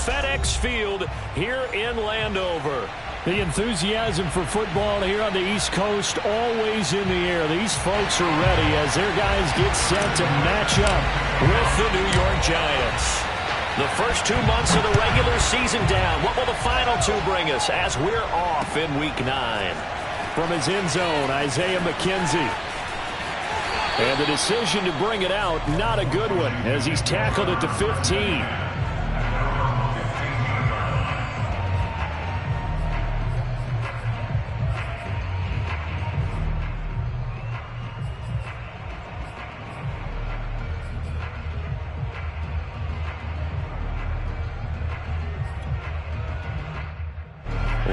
FedEx Field here in Landover. The enthusiasm for football here on the East Coast always in the air. These folks are ready as their guys get set to match up with the New York Giants. The first 2 months of the regular season down. What will the final 2 bring us as we're off in Week 9? From his end zone, Isaiah McKenzie. And the decision to bring it out, not a good one, as he's tackled at the 15.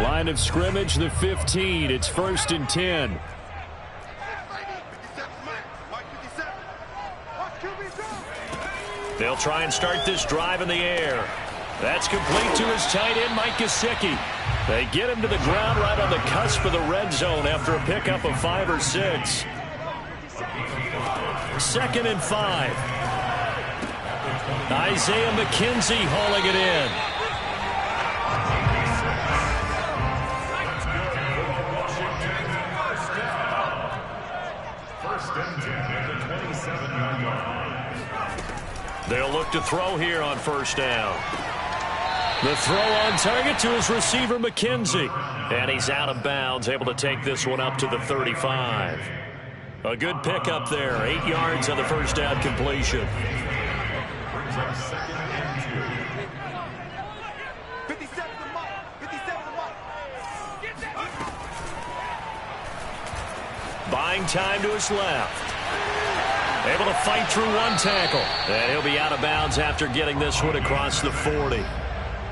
Line of scrimmage, the 15. It's 1st and 10. They'll try and start this drive in the air. That's complete to his tight end, Mike Gesicki. They get him to the ground right on the cusp of the red zone after a pickup of 5 or 6. 2nd and 5. Isaiah McKenzie hauling it in. They'll look to throw here on 1st down. The throw on target to his receiver, McKenzie. And he's out of bounds, able to take this one up to the 35. A good pickup there. 8 yards on the 1st down completion. Buying time to his left. Able to fight through one tackle. And he'll be out of bounds after getting this one across the 40.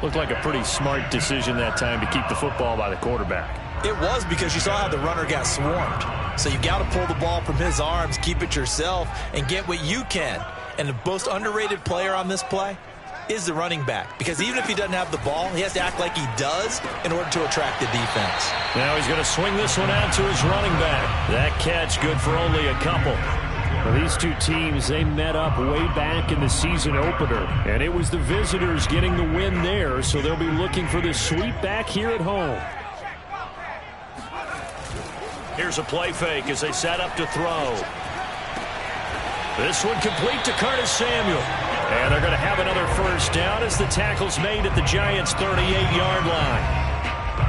Looked like a pretty smart decision that time to keep the football by the quarterback. It was, because you saw how the runner got swarmed. So you got to pull the ball from his arms, keep it yourself, and get what you can. And the most underrated player on this play is the running back. Because even if he doesn't have the ball, he has to act like he does in order to attract the defense. Now he's going to swing this one out to his running back. That catch good for only a couple. Well, these two teams, they met up way back in the season opener, and it was the visitors getting the win there, so they'll be looking for the sweep back here at home. Here's a play fake as they set up to throw. This one complete to Curtis Samuel. And they're going to have another 1st down as the tackle's made at the Giants' 38-yard line.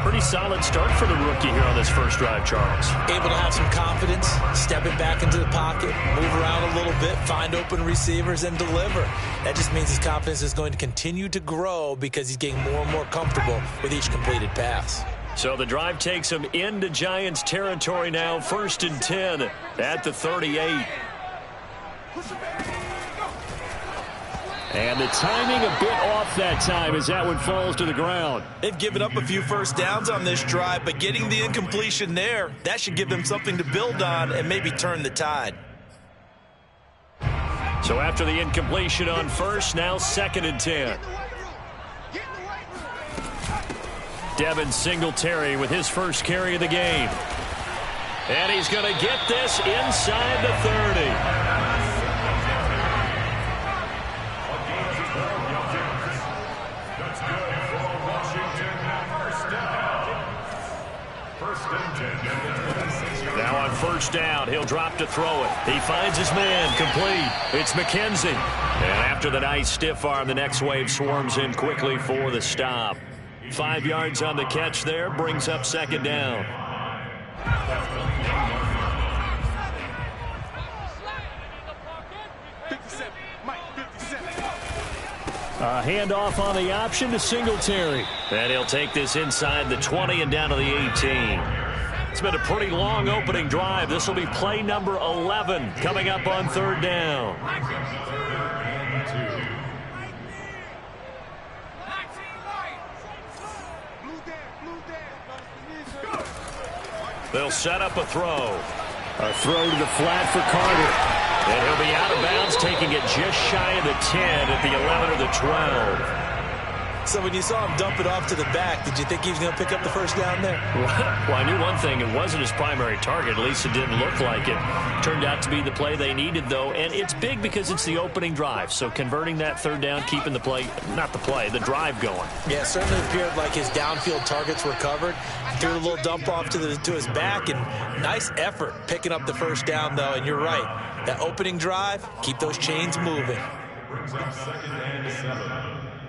Pretty solid start for the rookie here on this first drive, Charles. Able to have some confidence, stepping back into the pocket, move around a little bit, find open receivers, and deliver. That just means his confidence is going to continue to grow because he's getting more and more comfortable with each completed pass. So the drive takes him into Giants territory now, 1st and 10 at the 38. And the timing a bit off that time as that one falls to the ground. They've given up a few 1st downs on this drive, but getting the incompletion there, that should give them something to build on and maybe turn the tide. So after the incompletion on 1st, now 2nd and 10. Devin Singletary with his first carry of the game. And he's going to get this inside the 30. Now on 1st down, he'll drop to throw it. He finds his man, complete. It's McKenzie. And after the nice stiff arm, the next wave swarms in quickly for the stop. 5 yards on the catch there, brings up 2nd down. A handoff on the option to Singletary. And he'll take this inside the 20 and down to the 18. It's been a pretty long opening drive. This will be play number 11 coming up on 3rd down. They'll set up a throw. A throw to the flat for Carter. And he'll be out of bounds, taking it just shy of the 10 at the 11 or the 12. So when you saw him dump it off to the back, did you think he was going to pick up the first down there? Well, I knew one thing. It wasn't his primary target. At least it didn't look like it. Turned out to be the play they needed, though. And it's big because it's the opening drive. So converting that third down, keeping the play, not the play, the drive going. Yeah, it certainly appeared like his downfield targets were covered. Threw a little dump off to his back, and nice effort picking up the first down, though. And you're right. That opening drive, keep those chains moving. Brings up 2nd and 7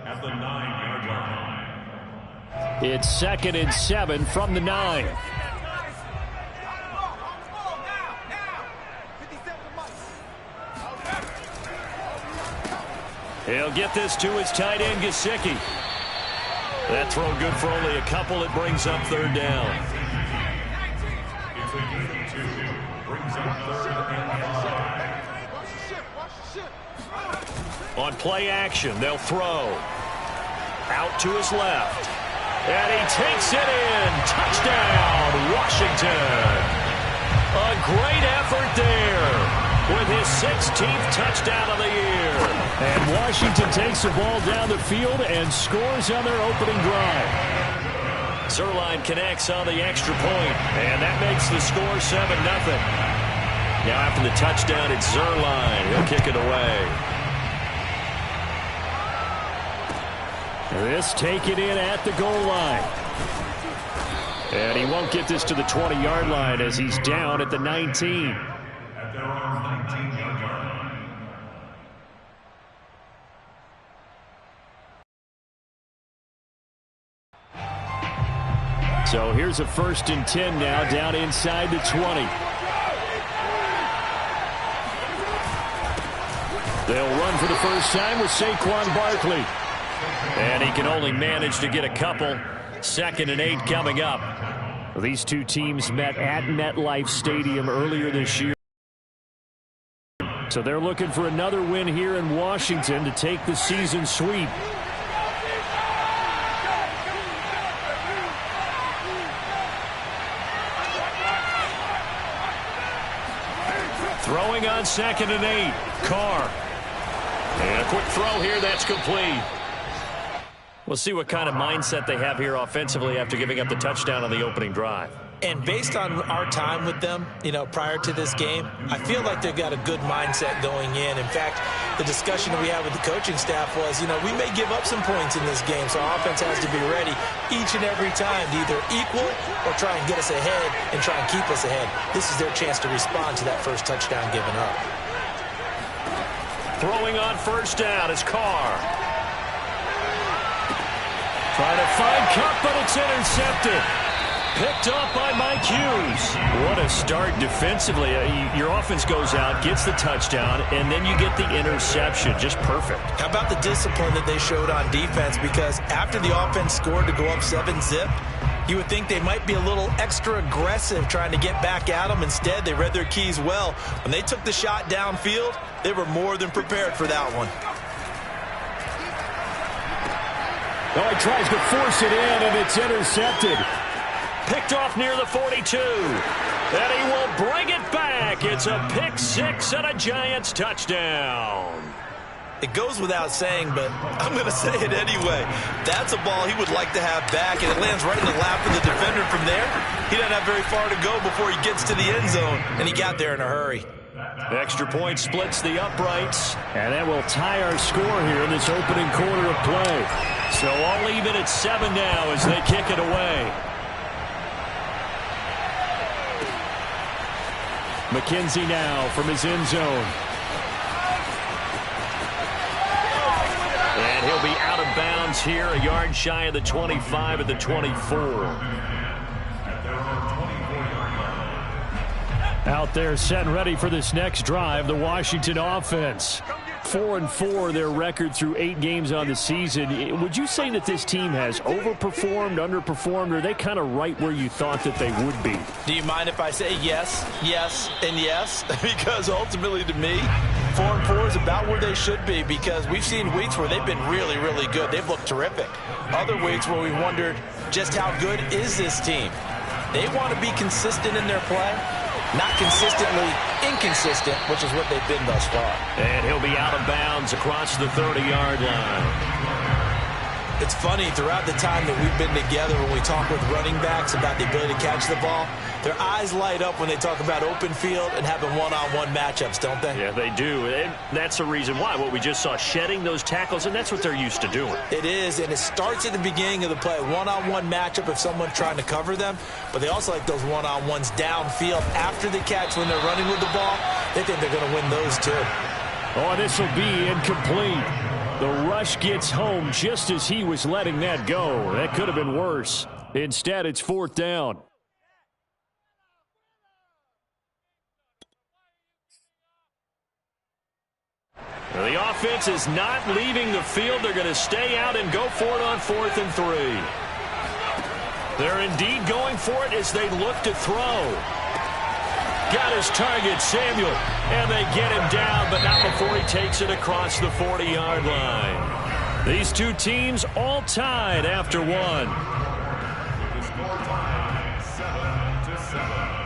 at the 9-yard line. It's 2nd and 7 from the 9. He'll get this to his tight end, Gesicki. That throw good for only a couple. It brings up third down. It's a gain of 2. Brings up 3rd and 5. On play action, they'll throw. Out to his left. And he takes it in. Touchdown, Washington. A great effort there with his 16th touchdown of the year. And Washington takes the ball down the field and scores on their opening drive. Zerline connects on the extra point, and that makes the score 7-0. Now after the touchdown, it's Zerline. He'll kick it away. This taken in at the goal line. And he won't get this to the 20-yard line as he's down at the 19. At their own 19-yard line. So here's a 1st and 10 now down inside the 20. They'll run for the first time with Saquon Barkley. And he can only manage to get a couple. 2nd and 8 coming up. These two teams met at MetLife Stadium earlier this year. So they're looking for another win here in Washington to take the season sweep. Throwing on 2nd and 8. Carr. And a quick throw here. That's complete. We'll see what kind of mindset they have here offensively after giving up the touchdown on the opening drive. And based on our time with them, prior to this game, I feel like they've got a good mindset going in. In fact, the discussion that we had with the coaching staff was, we may give up some points in this game, so our offense has to be ready each and every time to either equal or try and get us ahead and try and keep us ahead. This is their chance to respond to that first touchdown given up. Throwing on first down is Carr. Trying to find Cup, but it's intercepted. Picked up by Mike Hughes. What a start defensively. Your offense goes out, gets the touchdown, and then you get the interception. Just perfect. How about the discipline that they showed on defense? Because after the offense scored to go up 7-zip, you would think they might be a little extra aggressive trying to get back at them. Instead, they read their keys well. When they took the shot downfield, they were more than prepared for that one. Oh, he tries to force it in, and it's intercepted. Picked off near the 42. And he will bring it back. It's a pick six and a Giants touchdown. It goes without saying, but I'm going to say it anyway. That's a ball he would like to have back, and it lands right in the lap of the defender from there. He doesn't have very far to go before he gets to the end zone, and he got there in a hurry. Extra point splits the uprights, and that will tie our score here in this opening quarter of play. So all even at 7 now as they kick it away. McKenzie now from his end zone. And he'll be out of bounds here, a yard shy of the 25 at the 24. Out there set and ready for this next drive, the Washington offense. 4-4 their record through 8 games on the season. Would you say that this team has overperformed, underperformed, or are they kind of right where you thought that they would be? Do you mind if I say yes, yes, and yes? Because ultimately to me, 4-4 is about where they should be, because we've seen weeks where they've been really, really good. They've looked terrific. Other weeks where we wondered just how good is this team. They want to be consistent in their play. Not consistently inconsistent, which is what they've been thus far. And he'll be out of bounds across the 30-yard line. It's funny, throughout the time that we've been together, when we talk with running backs about the ability to catch the ball, their eyes light up when they talk about open field and having one-on-one matchups, don't they? Yeah, they do. And that's the reason why. What we just saw, shedding those tackles, and that's what they're used to doing. It is, and it starts at the beginning of the play. One-on-one matchup if someone's trying to cover them, but they also like those one-on-ones downfield after the catch when they're running with the ball. They think they're going to win those too. Oh, this will be incomplete. The rush gets home just as he was letting that go. That could have been worse. Instead, it's 4th down. The offense is not leaving the field. They're going to stay out and go for it on 4th and 3. They're indeed going for it as they look to throw. Got his target, Samuel, and they get him down, but not before he takes it across the 40-yard line. These two teams all tied after one. The score time, 7-7.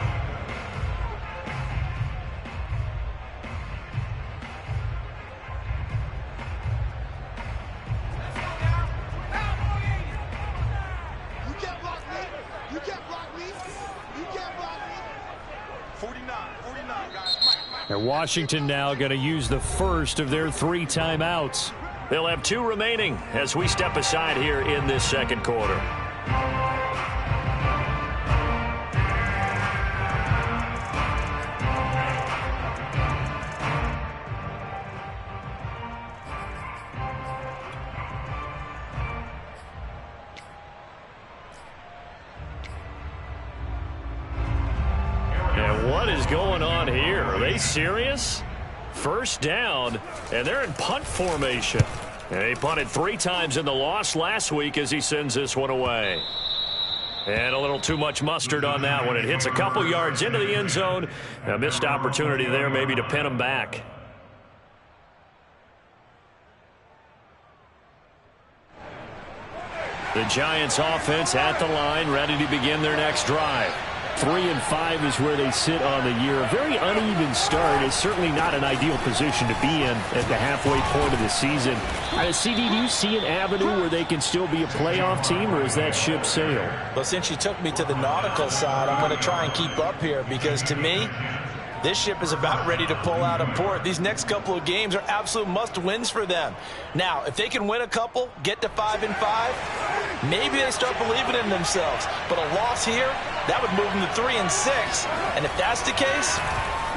And Washington now going to use the first of their 3 timeouts. They'll have 2 remaining as we step aside here in this second quarter. What is going on here? Are they serious? First down, and they're in punt formation. And they punted 3 times in the loss last week as he sends this one away. And a little too much mustard on that one. It hits a couple yards into the end zone. A missed opportunity there maybe to pin them back. The Giants offense at the line, ready to begin their next drive. 3-5 is where they sit on the year. A very uneven start. Is certainly not an ideal position to be in at the halfway point of the season. CD, do you see an avenue where they can still be a playoff team, or is that ship sailed? Well, since you took me to the nautical side, I'm going to try and keep up here because, to me, this ship is about ready to pull out of port. These next couple of games are absolute must-wins for them. Now, if they can win a couple, get to 5-5, maybe they start believing in themselves. But a loss here, that would move them to 3-6. And if that's the case,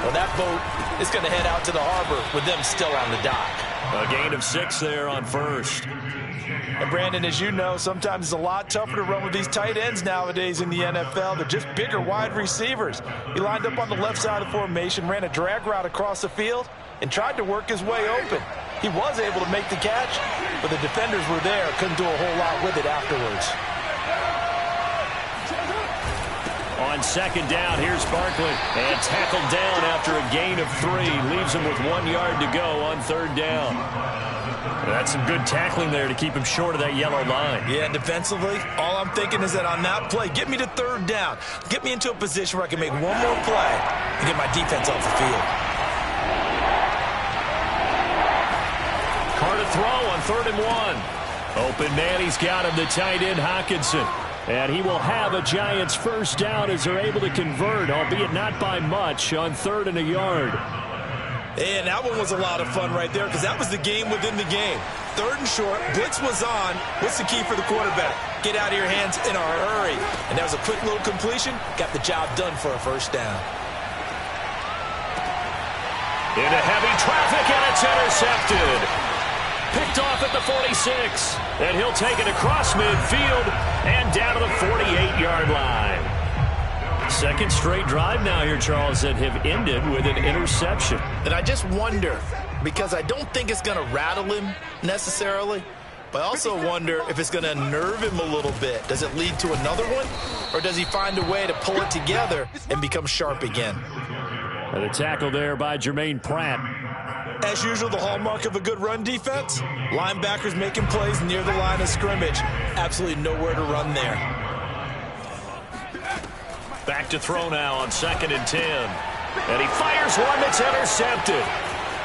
well, that boat is going to head out to the harbor with them still on the dock. A gain of 6 there on first. And, Brandon, as you know, sometimes it's a lot tougher to run with these tight ends nowadays in the NFL. They're just bigger wide receivers. He lined up on the left side of the formation, ran a drag route across the field, and tried to work his way open. He was able to make the catch, but the defenders were there, couldn't do a whole lot with it afterwards. On second down, here's Barkley. And tackled down after a gain of 3. Leaves him with 1 yard to go on third down. That's some good tackling there to keep him short of that yellow line. Yeah, and defensively, all I'm thinking is that on that play, get me to third down. Get me into a position where I can make one more play and get my defense off the field. Carr to throw on 3rd and 1. Open man, he's got him, the tight end Hockenson. And he will have a Giants first down as they're able to convert, albeit not by much, on 3rd and a yard. And that one was a lot of fun right there because that was the game within the game. 3rd and short, blitz was on. What's the key for the quarterback? Get out of your hands in a hurry. And that was a quick little completion. Got the job done for a first down. Into heavy traffic, and it's intercepted. Picked off at the 46. And he'll take it across midfield and down to the 48-yard line. Second straight drive now here, Charles, that have ended with an interception. And I just wonder, because I don't think it's going to rattle him necessarily, but I also wonder if it's going to nerve him a little bit. Does it lead to another one, or does he find a way to pull it together and become sharp again? And the tackle there by Jermaine Pratt. As usual, the hallmark of a good run defense, linebackers making plays near the line of scrimmage. Absolutely nowhere to run there. Back to throw now on 2nd and 10. And he fires one that's intercepted.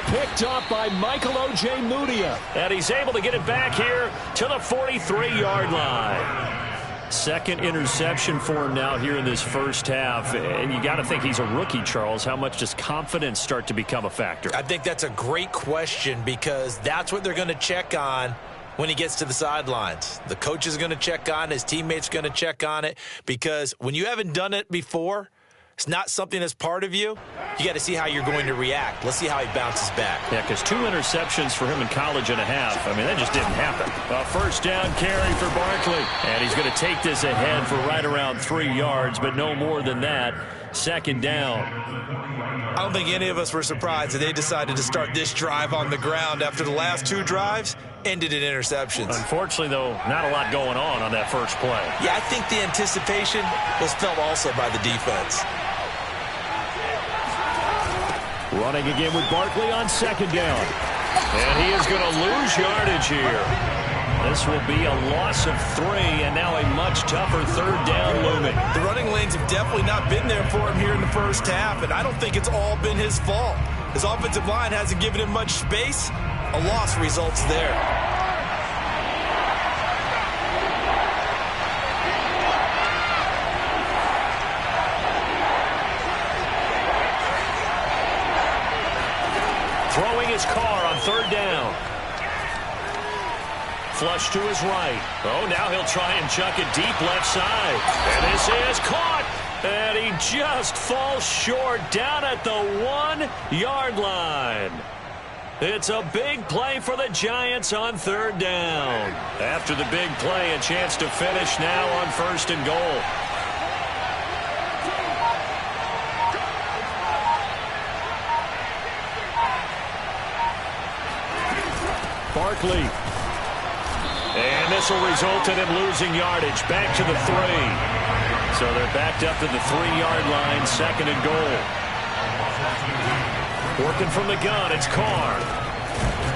Picked up by Michael O.J. Mudia. And he's able to get it back here to the 43-yard line. Second interception for him now here in this first half. And you got to think he's a rookie, Charles. How much does confidence start to become a factor? I think that's a great question because that's what they're going to check on when he gets to the sidelines. The coach is going to check on it. His teammates are going to check on it because when you haven't done it before, it's not something that's part of you. You got to see how you're going to react. Let's see how he bounces back. Yeah, because 2 interceptions for him in college and a half. I mean, that just didn't happen. A first down carry for Barkley. And he's going to take this ahead for right around 3 yards, but no more than that. Second down. I don't think any of us were surprised that they decided to start this drive on the ground after the last 2 drives ended in interceptions. Unfortunately, though, not a lot going on that first play. Yeah, I think the anticipation was felt also by the defense. Running again with Barkley on second down. And he is going to lose yardage here. This will be a loss of 3, and now a much tougher third down looming. The running lanes have definitely not been there for him here in the first half, and I don't think it's all been his fault. His offensive line hasn't given him much space. A loss results there. Throwing his car on third down. Flush to his right. Oh, now he'll try and chuck it deep left side. And this is caught. And he just falls short down at the 1-yard line. It's a big play for the Giants on third down. After the big play, a chance to finish now on first and goal. Barkley. And this will result in him losing yardage. Back to the 3. So they're backed up to the 3-yard line, second and goal. Working from the gun, it's Carr.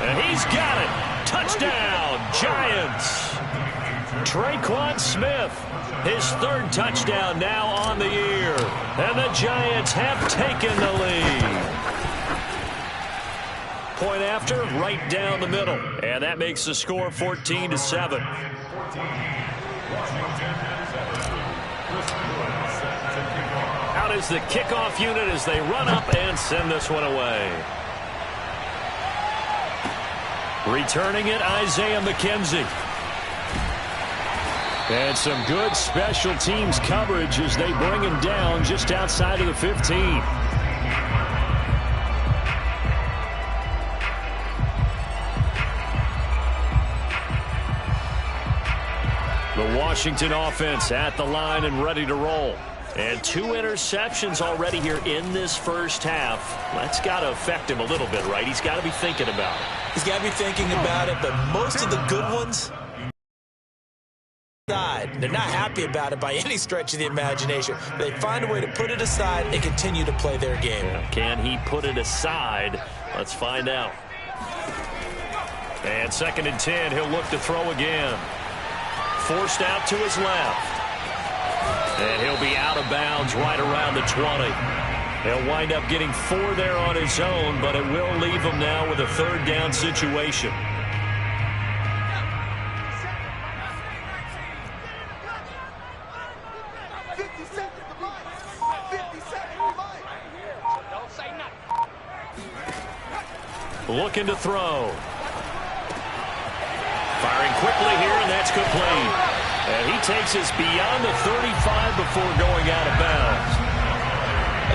And he's got it. Touchdown, Giants. Traquan Smith, his 3rd touchdown now on the year. And the Giants have taken the lead. Point after, right down the middle. And that makes the score 14-7. Out is the kickoff unit as they run up and send this one away. Returning it, Isaiah McKenzie. And some good special teams coverage as they bring him down just outside of the 15. The Washington offense at the line and ready to roll. And 2 interceptions already here in this first half. That's got to affect him a little bit, right? He's got to be thinking about it. He's got to be thinking about it, but most of the good ones, they're not happy about it by any stretch of the imagination. They find a way to put it aside and continue to play their game. Yeah, can he put it aside? Let's find out. And 2nd and 10, he'll look to throw again. Forced out to his left. And he'll be out of bounds right around the 20. He'll wind up getting 4 there on his own, but it will leave him now with a 3rd down situation. Looking to throw. Firing quickly here, and that's complete. And he takes us beyond the 35 before going out of bounds.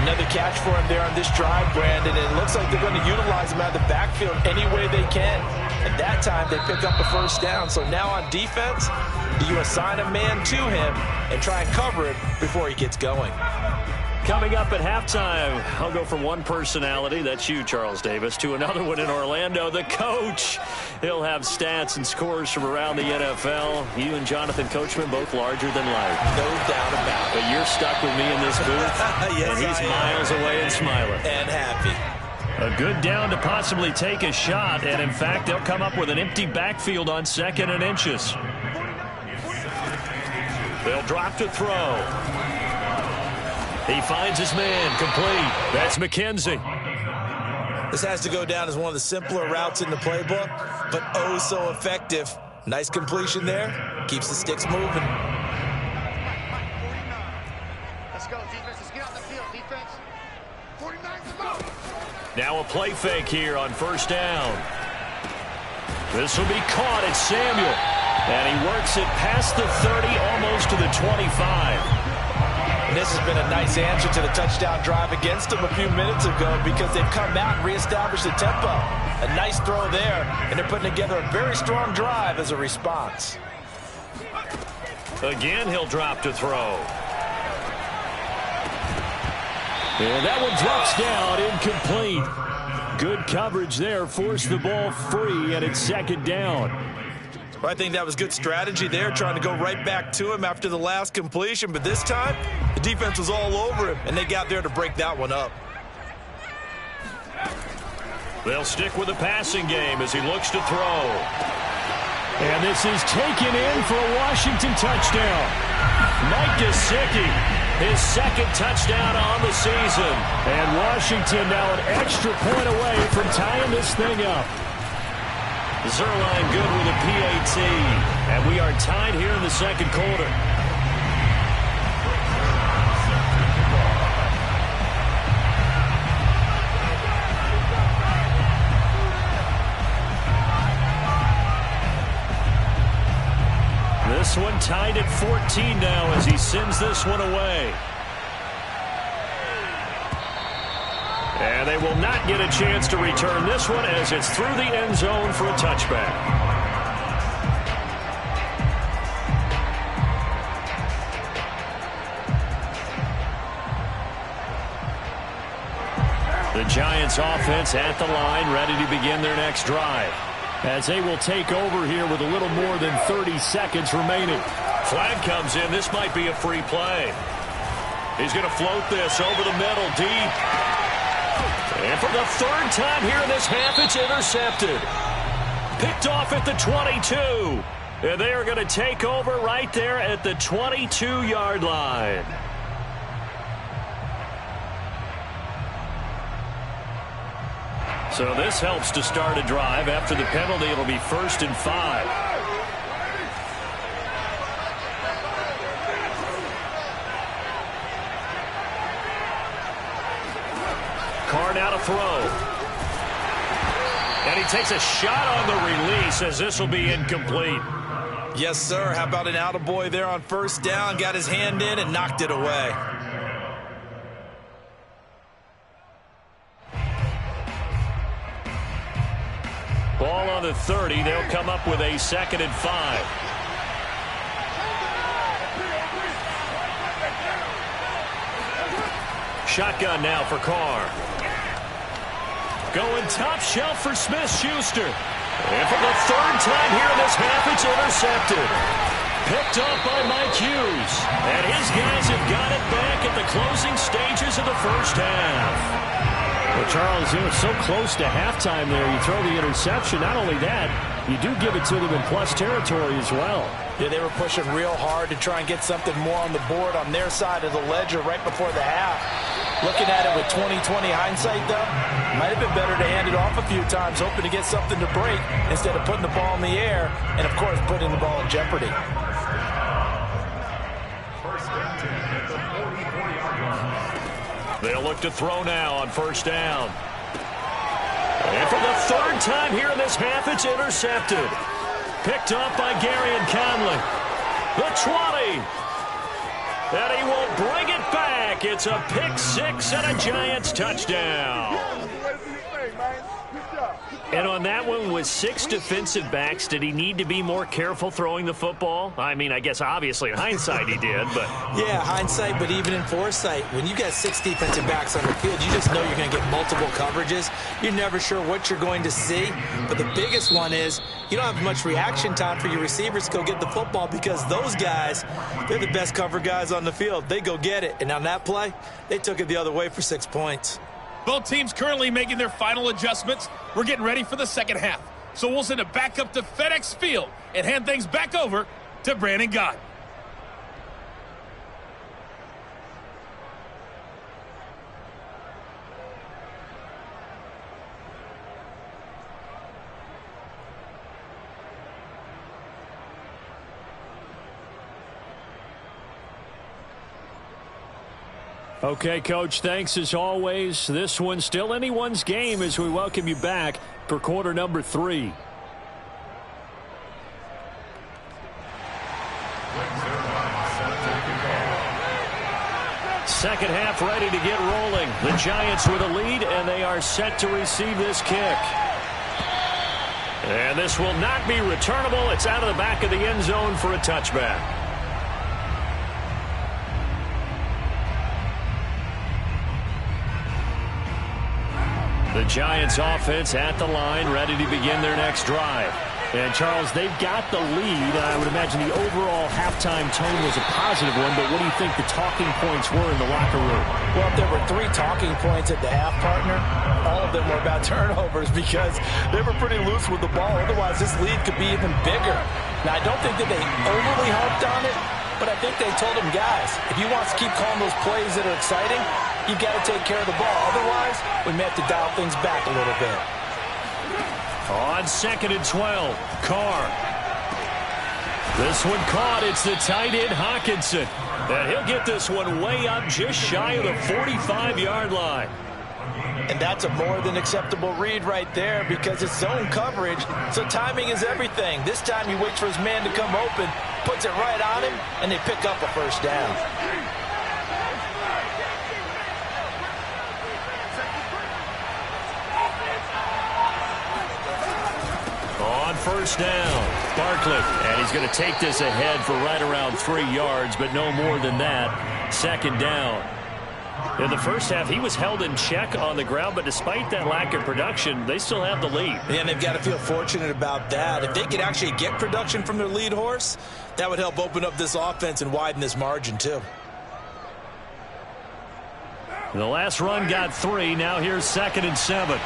Another catch for him there on this drive, Brandon. And it looks like they're going to utilize him out of the backfield any way they can. At that time, they pick up the first down. So now on defense, do you assign a man to him and try and cover it before he gets going? Coming up at halftime, I'll go from one personality, that's you, Charles Davis, to another one in Orlando, the coach. He'll have stats and scores from around the NFL. You and Jonathan Coachman, both larger than life. No doubt about it. But you're stuck with me in this booth, yes, and he's miles away and smiling. And happy. A good down to possibly take a shot, and in fact, they'll come up with an empty backfield on 2nd and inches. They'll drop to throw. He finds his man, complete. That's McKenzie. This has to go down as one of the simpler routes in the playbook, but oh so effective. Nice completion there. Keeps the sticks moving. Let's go, defense. Let's get on the field, defense. 49 to go. Now a play fake here on first down. This will be caught at Samuel. And he works it past the 30, almost to the 25. And this has been a nice answer to the touchdown drive against them a few minutes ago because they've come out and reestablished the tempo. A nice throw there, and they're putting together a very strong drive as a response. Again, he'll drop to throw. And that one drops down, incomplete. Good coverage there, forced the ball free, and it's second down. Well, I think that was good strategy there, trying to go right back to him after the last completion. But this time, the defense was all over him, and they got there to break that one up. They'll stick with the passing game as he looks to throw. And this is taken in for a Washington touchdown. Mike Gesicki, his second touchdown on the season. And Washington now an extra point away from tying this thing up. Zerline good with a PAT. And we are tied here in the second quarter. This one tied at 14 now as he sends this one away. And they will not get a chance to return this one as it's through the end zone for a touchback. The Giants offense at the line, ready to begin their next drive, as they will take over here with a little more than 30 seconds remaining. Flag comes in. This might be a free play. He's going to float this over the middle, deep. And for the third time here in this half, it's intercepted. Picked off at the 22. And they are going to take over right there at the 22-yard line. So this helps to start a drive. After the penalty, it'll be 1st and 5. Carr now to throw. And he takes a shot on the release as this will be incomplete. Yes, sir. How about an attaboy there on first down? Got his hand in and knocked it away. Ball on the 30. They'll come up with a 2nd and 5. Shotgun now for Carr. Going top shelf for Smith-Schuster. And for the third time here in this half, it's intercepted. Picked up by Mike Hughes. And his guys have got it back at the closing stages of the first half. Well, Charles, it was so close to halftime there. You throw the interception. Not only that, you do give it to them in plus territory as well. Yeah, they were pushing real hard to try and get something more on the board on their side of the ledger right before the half. Looking at it with 20/20 hindsight, though, might have been better to hand it off a few times, hoping to get something to break instead of putting the ball in the air and, of course, putting the ball in jeopardy. They'll look to throw now on first down. And for the third time here in this half, it's intercepted. Picked up by Gary and Conley. The 20. And he will bring it back. It's a pick six and a Giants touchdown. And on that one, with 6 defensive backs, did he need to be more careful throwing the football? I mean, I guess obviously in hindsight he did, but... Yeah, hindsight, but even in foresight, when you got 6 defensive backs on the field, you just know you're going to get multiple coverages. You're never sure what you're going to see. But the biggest one is you don't have much reaction time for your receivers to go get the football because those guys, they're the best cover guys on the field. They go get it. And on that play, they took it the other way for 6 points. Both teams currently making their final adjustments. We're getting ready for the second half. So we'll send it back up to FedEx Field and hand things back over to Brandon Gott. Okay, Coach, thanks as always. This one's still anyone's game as we welcome you back for quarter number 3. Second half ready to get rolling. The Giants with a lead, and they are set to receive this kick. And this will not be returnable. It's out of the back of the end zone for a touchback. The Giants offense at the line, ready to begin their next drive. And, Charles, they've got the lead. I would imagine the overall halftime tone was a positive one, but what do you think the talking points were in the locker room? Well, if there were 3 talking points at the half, partner, all of them were about turnovers because they were pretty loose with the ball. Otherwise, this lead could be even bigger. Now, I don't think that they overly harped on it, but I think they told them, guys, if you want to keep calling those plays that are exciting, you've got to take care of the ball. Otherwise, we may have to dial things back a little bit. On 2nd and 12, Carr. This one caught. It's the tight end, Hawkinson. And he'll get this one way up just shy of the 45-yard line. And that's a more than acceptable read right there because it's zone coverage, so timing is everything. This time he waits for his man to come open, puts it right on him, and they pick up a first down. On first down, Barkley. And he's going to take this ahead for right around 3 yards, but no more than that. Second down. In the first half, he was held in check on the ground, but despite that lack of production, they still have the lead. And they've got to feel fortunate about that. If they could actually get production from their lead horse, that would help open up this offense and widen this margin, too. The last run got 3. Now here's 2nd and 7.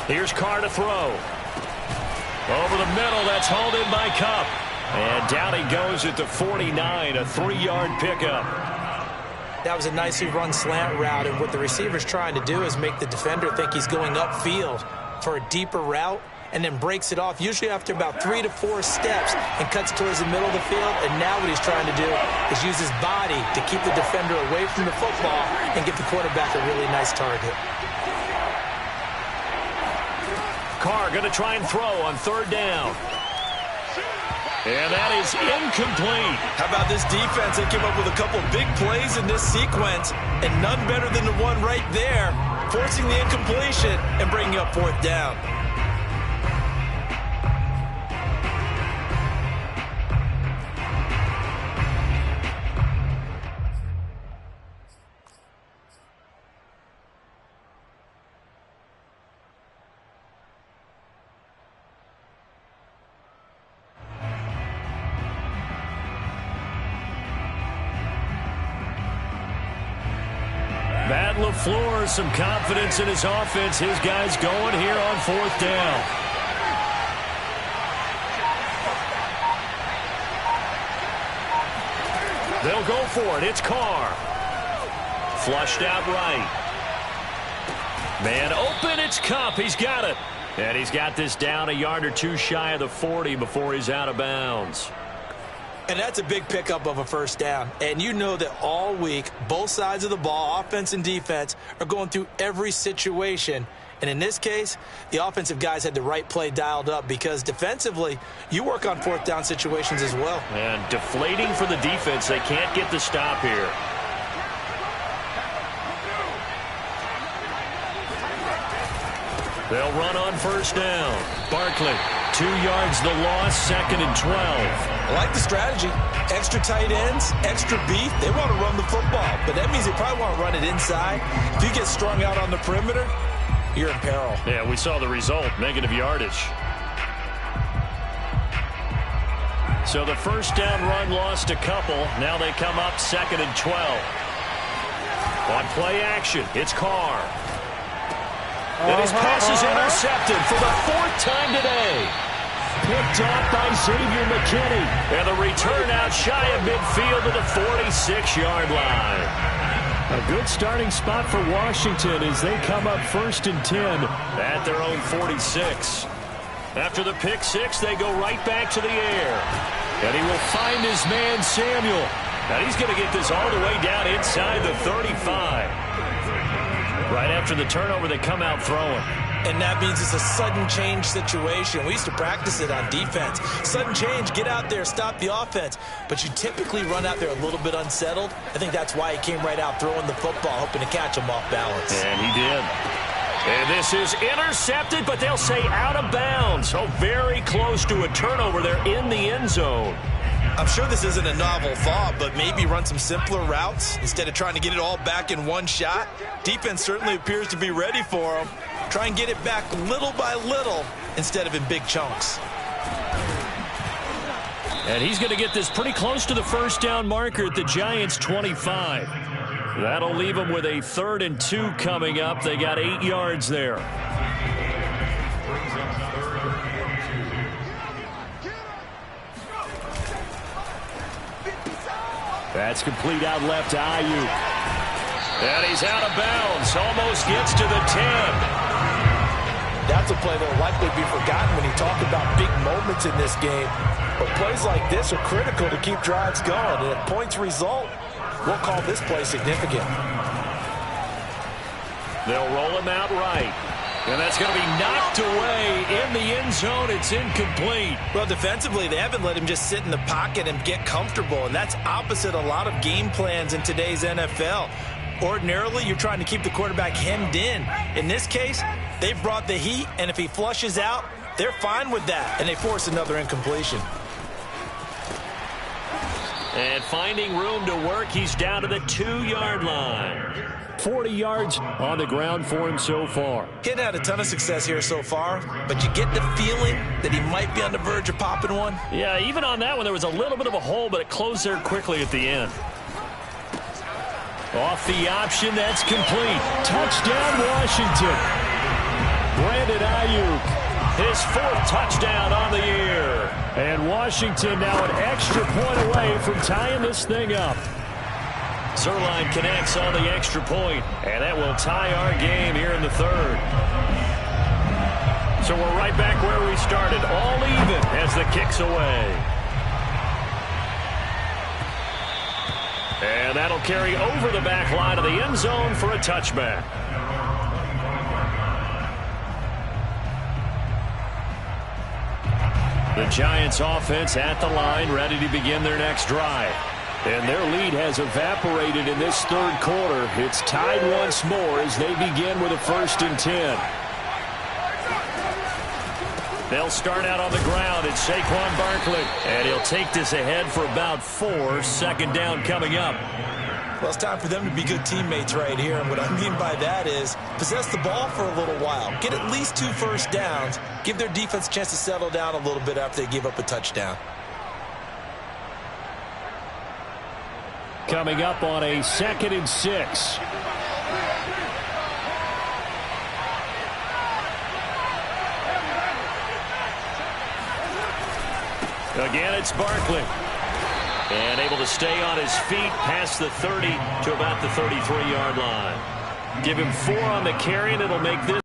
Here's Carr to throw. Over the middle, that's hauled in by Cup. And down he goes at the 49, a 3-yard pickup. That was a nicely run slant route, and what the receiver's trying to do is make the defender think he's going upfield for a deeper route, and then breaks it off, usually after about 3 to 4 steps, and cuts towards the middle of the field. And now what he's trying to do is use his body to keep the defender away from the football and give the quarterback a really nice target. Carr going to try and throw on 3rd down. And that is incomplete. How about this defense? They came up with a couple big plays in this sequence, and none better than the one right there, forcing the incompletion and bringing up 4th down. Matt LaFleur, some confidence in his offense. His guys going here on 4th down. They'll go for it. It's Carr. Flushed out right. Man open. It's Cup. He's got it. And he's got this down a yard or 2 shy of the 40 before he's out of bounds. And that's a big pickup of a first down. And you know that all week, both sides of the ball, offense and defense, are going through every situation. And in this case, the offensive guys had the right play dialed up because defensively, you work on 4th down situations as well. And deflating for the defense. They can't get the stop here. They'll run on first down. Barkley, 2 yards the loss, 2nd and 12. I like the strategy. Extra tight ends, extra beef. They want to run the football, but that means they probably want to run it inside. If you get strung out on the perimeter, you're in peril. Yeah, we saw the result, negative yardage. So the first down run lost a couple. Now they come up 2nd and 12. On play action, it's Carr. And his pass is intercepted for the 4th time today. Picked off by Xavier McKinney. And the return out shy of midfield to the 46-yard line. A good starting spot for Washington as they come up 1st and 10 at their own 46. After the pick six, they go right back to the air. And he will find his man, Samuel. And he's going to get this all the way down inside the 35. Right after the turnover, they come out throwing. And that means it's a sudden change situation. We used to practice it on defense. Sudden change, get out there, stop the offense. But you typically run out there a little bit unsettled. I think that's why he came right out throwing the football, hoping to catch him off balance. And he did. And this is intercepted, but they'll say out of bounds. So very close to a turnover there in the end zone. I'm sure this isn't a novel thought, but maybe run some simpler routes instead of trying to get it all back in one shot. Defense certainly appears to be ready for him. Try and get it back little by little instead of in big chunks. And he's going to get this pretty close to the first down marker at the Giants' 25. That'll leave them with a 3rd and 2 coming up. They got 8 yards there. That's complete out left to Ayuk. And he's out of bounds. Almost gets to the 10. That's a play that will likely be forgotten when you talk about big moments in this game. But plays like this are critical to keep drives going. And if points result, we'll call this play significant. They'll roll him out right. And that's going to be knocked away in the end zone. It's incomplete. Well, defensively, they haven't let him just sit in the pocket and get comfortable. And that's opposite a lot of game plans in today's NFL. Ordinarily, you're trying to keep the quarterback hemmed in. In this case, they've brought the heat, and if he flushes out, they're fine with that, and they force another incompletion. And finding room to work, he's down to the 2-yard line. 40 yards on the ground for him so far. He hadn't had a ton of success here so far, but you get the feeling that he might be on the verge of popping one. Yeah, even on that one, there was a little bit of a hole, but it closed there quickly at the end. Off the option, that's complete. Touchdown, Washington. Brandon Ayuk. His 4th touchdown on the year. And Washington now an extra point away from tying this thing up. Zerline connects on the extra point, and that will tie our game here in the 3rd. So we're right back where we started, all even as the kick's away. And that'll carry over the back line of the end zone for a touchback. The Giants offense at the line, ready to begin their next drive. And their lead has evaporated in this 3rd quarter. It's tied once more as they begin with a 1st and 10. They'll start out on the ground. It's Saquon Barkley. And he'll take this ahead for about 4. 2nd down coming up. Well, it's time for them to be good teammates right here. And what I mean by that is possess the ball for a little while. Get at least 2 first downs. Give their defense a chance to settle down a little bit after they give up a touchdown. Coming up on a 2nd and 6. Again, it's Barkley. And able to stay on his feet past the 30 to about the 33-yard line. Give him 4 on the carry, and it'll make this.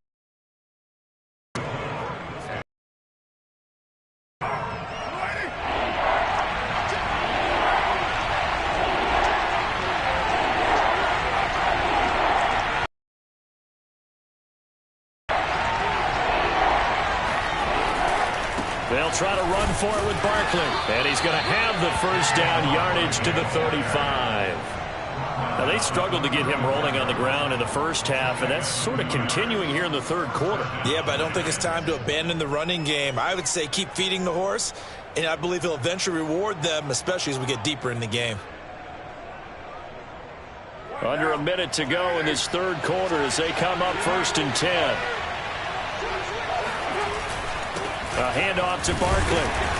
They'll try to run for it with Barkley. And he's going to have the first down, yardage to the 35. Now, they struggled to get him rolling on the ground in the first half, and that's sort of continuing here in the 3rd quarter. Yeah, but I don't think it's time to abandon the running game. I would say keep feeding the horse, and I believe he'll eventually reward them, especially as we get deeper in the game. Under a minute to go in this 3rd quarter as they come up 1st and 10. A handoff to Barkley.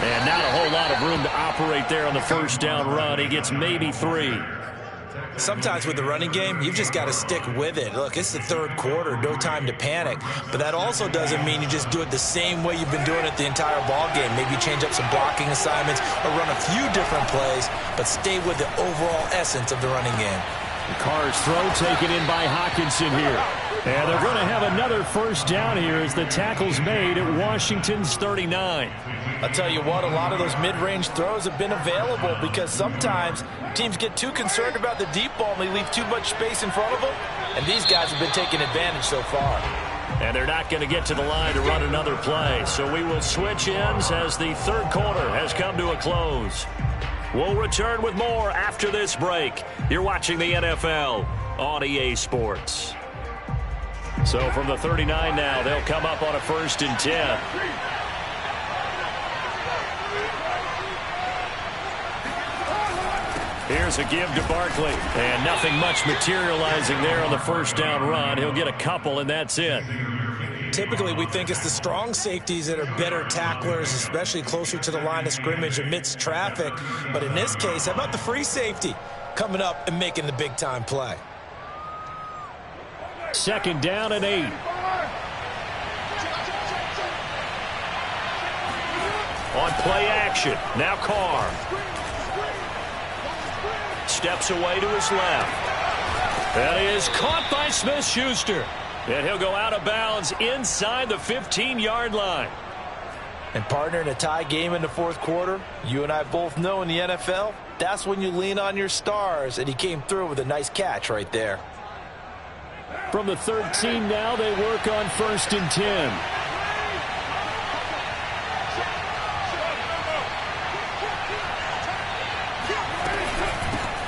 And not a whole lot of room to operate there on the first down run. He gets maybe 3. Sometimes with the running game, you've just got to stick with it. Look, it's the 3rd quarter, no time to panic. But that also doesn't mean you just do it the same way you've been doing it the entire ball game. Maybe change up some blocking assignments or run a few different plays, but stay with the overall essence of the running game. Carr's throw taken in by Hockenson here. And they're going to have another first down here as the tackle's made at Washington's 39. I'll tell you what, a lot of those mid-range throws have been available because sometimes teams get too concerned about the deep ball and they leave too much space in front of them. And these guys have been taking advantage so far. And they're not going to get to the line to run another play. So we will switch ends as the third quarter has come to a close. We'll return with more after this break. You're watching the NFL on EA Sports. So from the 39 now, they'll come up on a 1st and 10. Here's a give to Barkley. And nothing much materializing there on the first down run. He'll get a couple, and that's it. Typically, we think it's the strong safeties that are better tacklers, especially closer to the line of scrimmage amidst traffic. But in this case, how about the free safety coming up and making the big-time play? 2nd down and 8. On play action, now Carr. Steps away to his left. That is caught by Smith-Schuster. And he'll go out of bounds inside the 15-yard line. And partner, in a tie game in the fourth quarter, you and I both know in the NFL, that's when you lean on your stars, and he came through with a nice catch right there. From the 13 now, they work on 1st and 10.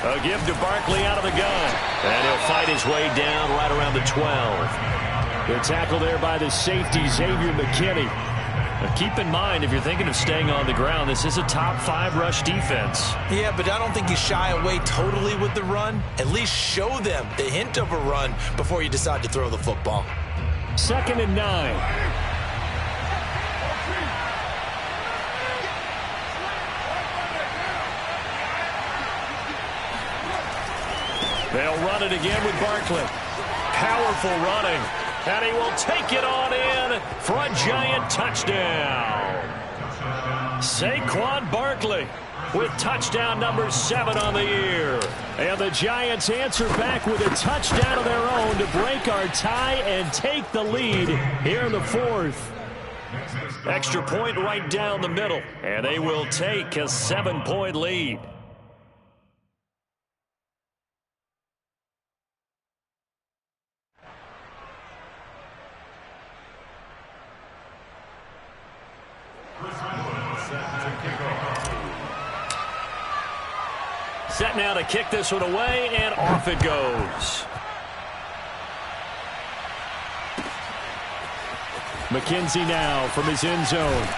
A give to Barkley out of the gun. And he'll fight his way down right around the 12. The tackle there by the safety, Xavier McKinney. Now keep in mind, if you're thinking of staying on the ground, this is a top 5 rush defense. Yeah, but I don't think you shy away totally with the run. At least show them the hint of a run before you decide to throw the football. 2nd and 9. They'll run it again with Barkley. Powerful running. And he will take it on in for a giant touchdown. Saquon Barkley with touchdown number 7 on the year. And the Giants answer back with a touchdown of their own to break our tie and take the lead here in the 4th. Extra point right down the middle. And they will take a 7-point lead. Set now to kick this one away, and off it goes. McKenzie now from his end zone.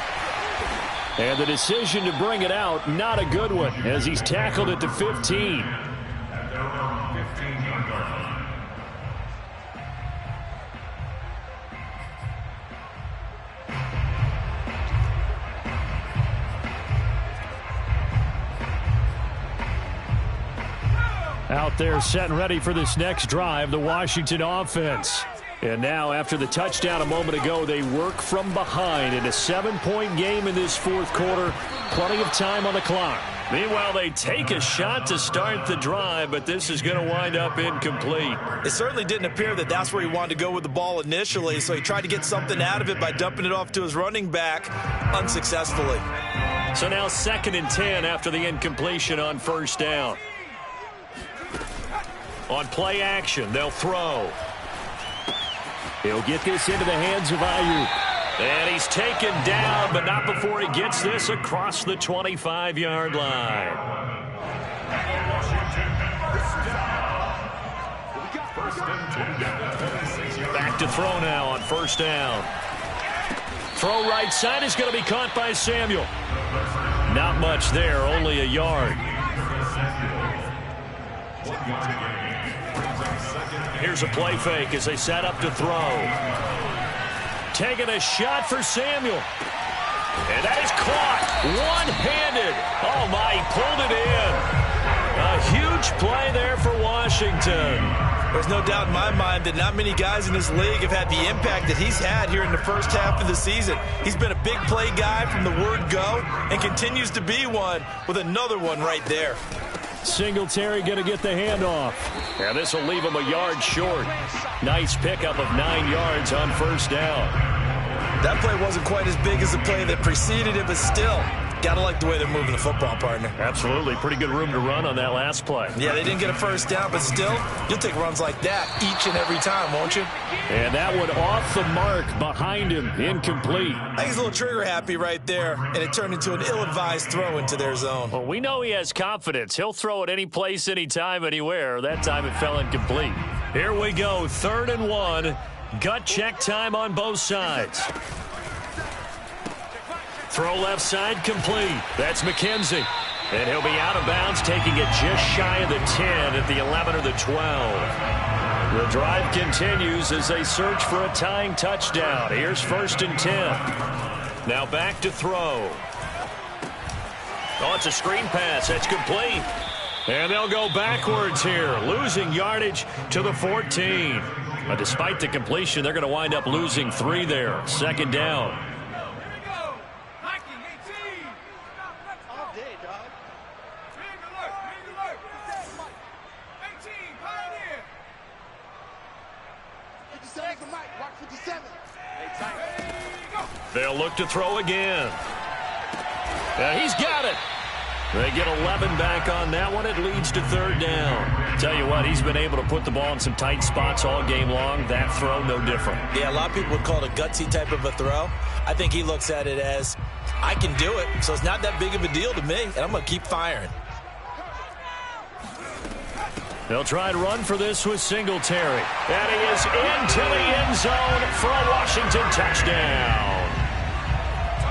And the decision to bring it out, not a good one, as he's tackled at the 15. Out there set and ready for this next drive, the Washington offense. And now, after the touchdown a moment ago, they work from behind in a 7-point game in this 4th quarter. Plenty of time on the clock. Meanwhile, they take a shot to start the drive, but this is going to wind up incomplete. It certainly didn't appear that that's where he wanted to go with the ball initially, so he tried to get something out of it by dumping it off to his running back unsuccessfully. So now 2nd and 10 after the incompletion on 1st down. On play action, they'll throw. He'll get this into the hands of Ayuk. And he's taken down, but not before he gets this across the 25-yard line. Back to throw now on 1st down. Throw right side is going to be caught by Samuel. Not much there, only a yard. Here's a play fake as they set up to throw. Taking a shot for Samuel. And that is caught one-handed. Oh, my, he pulled it in. A huge play there for Washington. There's no doubt in my mind that not many guys in this league have had the impact that he's had here in the first half of the season. He's been a big play guy from the word go and continues to be one with another one right there. Singletary going to get the handoff. And this will leave him a yard short. Nice pickup of 9 yards on first down. That play wasn't quite as big as the play that preceded it, but still, gotta like the way they're moving the football, partner. Absolutely. Pretty good room to run on that last play. Yeah, they didn't get a first down, but still, you'll take runs like that each and every time, won't you? And that one off the mark behind him. Incomplete. I think he's a little trigger happy right there, and it turned into an ill-advised throw into their zone. Well, we know he has confidence. He'll throw it any place, anytime, anywhere. That time it fell incomplete. Here we go, 3rd and 1. Gut check time on both sides. Throw left side complete. That's McKenzie. And he'll be out of bounds, taking it just shy of the 10 at the 11 or the 12. The drive continues as they search for a tying touchdown. Here's 1st and 10. Now back to throw. Oh, it's a screen pass. That's complete. And they'll go backwards here, losing yardage to the 14. But despite the completion, they're going to wind up losing 3 there. 2nd down. They'll look to throw again. And he's got it. They get 11 back on that one. It leads to 3rd down. Tell you what, he's been able to put the ball in some tight spots all game long. That throw, no different. Yeah, a lot of people would call it a gutsy type of a throw. I think he looks at it as, I can do it, so it's not that big of a deal to me, and I'm going to keep firing. They'll try to run for this with Singletary. And he is into the end zone for a Washington touchdown.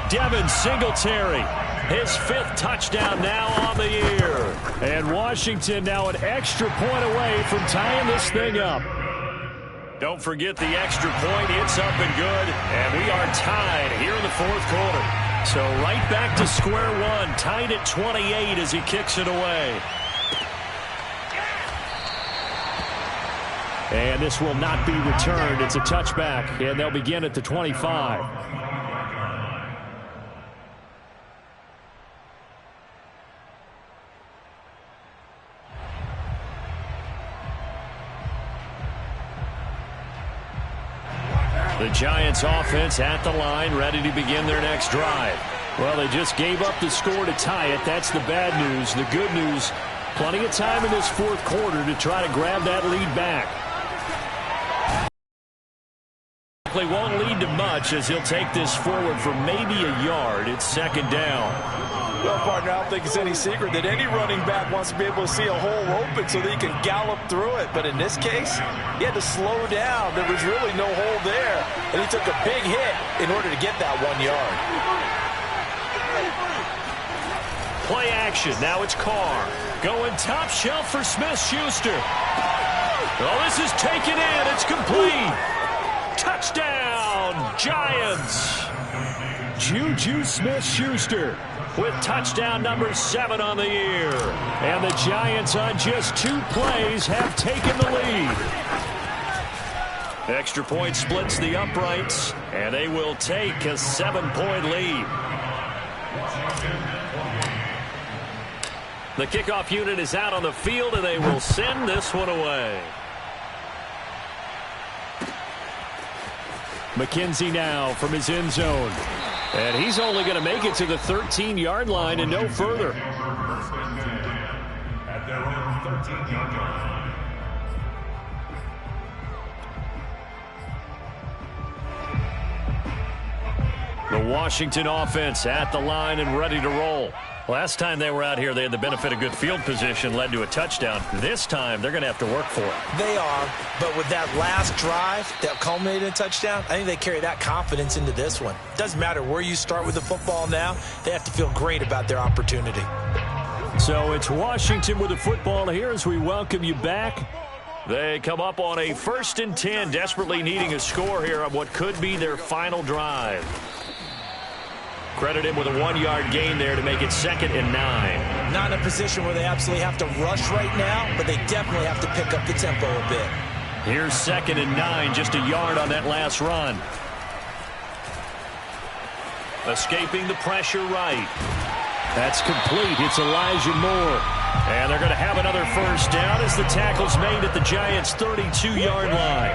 Devin Singletary, his 5th touchdown now on the year. And Washington now an extra point away from tying this thing up. Don't forget the extra point. It's up and good. And we are tied here in the 4th quarter. So right back to square one, tied at 28 as he kicks it away. And this will not be returned. It's a touchback, and they'll begin at the 25. The Giants offense at the line, ready to begin their next drive. Well, they just gave up the score to tie it. That's the bad news. The good news, plenty of time in this 4th quarter to try to grab that lead back. Won't lead to much as he'll take this forward for maybe a yard. It's 2nd down. Well, partner, I don't think it's any secret that any running back wants to be able to see a hole open so that he can gallop through it. But in this case, he had to slow down. There was really no hole there, and he took a big hit in order to get that 1 yard. Play action. Now it's Carr. Going top shelf for Smith-Schuster. Oh, this is taken in. It's complete. Touchdown, Giants. Juju Smith-Schuster with touchdown number 7 on the year. And the Giants on just 2 plays have taken the lead. Extra point splits the uprights, and they will take a 7-point lead. The kickoff unit is out on the field, and they will send this one away. McKenzie now from his end zone. And he's only going to make it to the 13-yard line and no further. At their own 13-yard line. The Washington offense at the line and ready to roll. Last time they were out here, they had the benefit of good field position, led to a touchdown. This time, they're going to have to work for it. They are, but with that last drive that culminated in a touchdown, I think they carry that confidence into this one. Doesn't matter where you start with the football now, they have to feel great about their opportunity. So it's Washington with the football here as we welcome you back. They come up on a 1st and 10, desperately needing a score here on what could be their final drive. Credit him with a 1-yard gain there to make it 2nd and 9. Not in a position where they absolutely have to rush right now, but they definitely have to pick up the tempo a bit. Here's 2nd and 9, just a yard on that last run. Escaping the pressure right. That's complete. It's Elijah Moore. And they're going to have another first down as the tackle's made at the Giants' 32-yard line.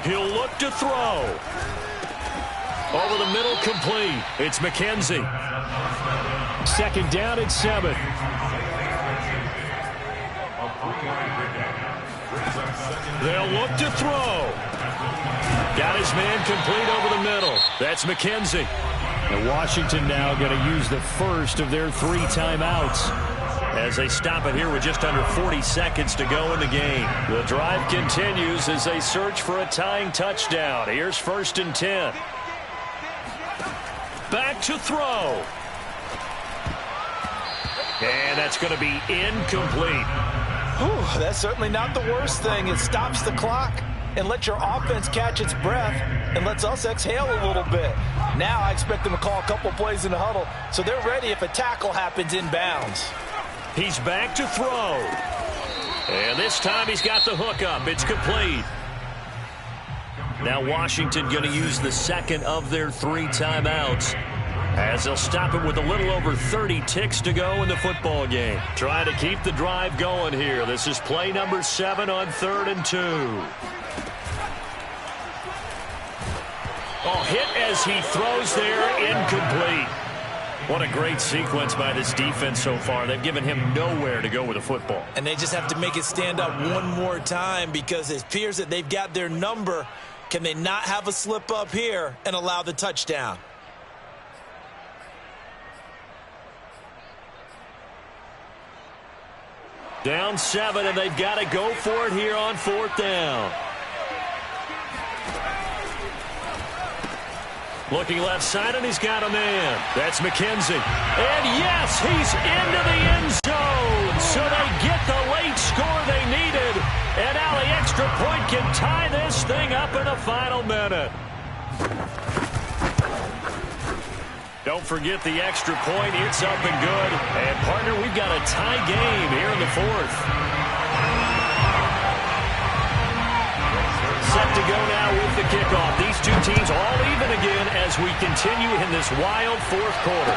He'll look to throw. Over the middle, complete. It's McKenzie. Second down at 7. They'll look to throw. Got his man complete over the middle. That's McKenzie. And Washington now going to use the first of their 3 timeouts as they stop it here with just under 40 seconds to go in the game. The drive continues as they search for a tying touchdown. Here's 1st and 10. Back to throw. And that's going to be incomplete. Whew, that's certainly not the worst thing. It stops the clock and lets your offense catch its breath and lets us exhale a little bit. Now I expect them to call a couple plays in the huddle so they're ready if a tackle happens inbounds. He's back to throw. And this time he's got the hook up. It's complete. Now Washington going to use the second of their 3 timeouts as they'll stop it with a little over 30 ticks to go in the football game. Trying to keep the drive going here. This is play number 7 on 3rd and 2. Oh, hit as he throws there, incomplete. What a great sequence by this defense so far. They've given him nowhere to go with the football. And they just have to make it stand up one more time because it appears that they've got their number. Can they not have a slip up here and allow the touchdown? Down 7, and they've got to go for it here on 4th down. Looking left side, and he's got a man. That's McKenzie. And yes, he's into the end zone. So they get the late score they needed. And now the extra point can tie this thing up in the final minute. Don't forget the extra point. It's up and good. And, partner, we've got a tie game here in the 4th. Set to go now with the kickoff. These 2 teams all even again as we continue in this wild 4th quarter.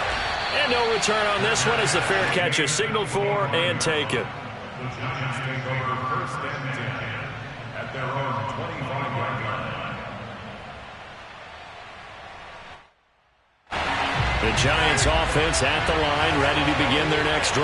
And no return on this one as the fair catch is signaled for and taken. The Giants take over 1st and 10 at their own 25-yard line. The Giants offense at the line, ready to begin their next drive.